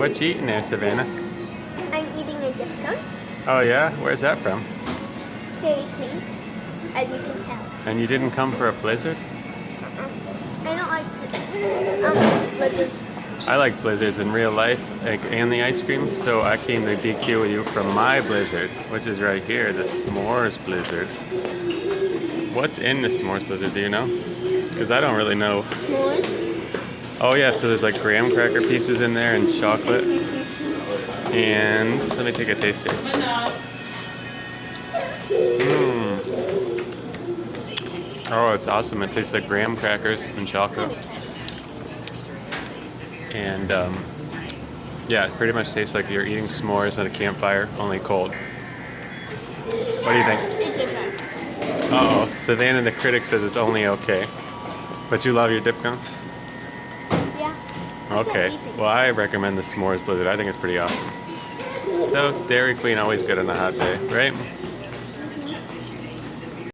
What you eating there, Savannah? I'm eating a dip cone, Oh yeah? Where's that from? Dairy Queen, as you can tell. And you didn't come for a blizzard? I don't like blizzards. I like blizzards in real life, like, and the ice cream, so I came to DQ with you from my blizzard, which is right here, the S'mores blizzard. What's in the S'mores blizzard, do you know? Because I don't really know. S'mores. Oh yeah, so there's like graham cracker pieces in there and chocolate. And let me take a taste here. Mmm. Oh, it's awesome. It tastes like graham crackers and chocolate. And yeah, it pretty much tastes like you're eating s'mores at a campfire, only cold. What do you think? It's okay. Uh-oh, Savannah the critic says it's only okay. But you love your dip cone? Yeah. Okay, well I recommend the S'mores Blizzard. I think it's pretty awesome. So, Dairy Queen always good on a hot day, right?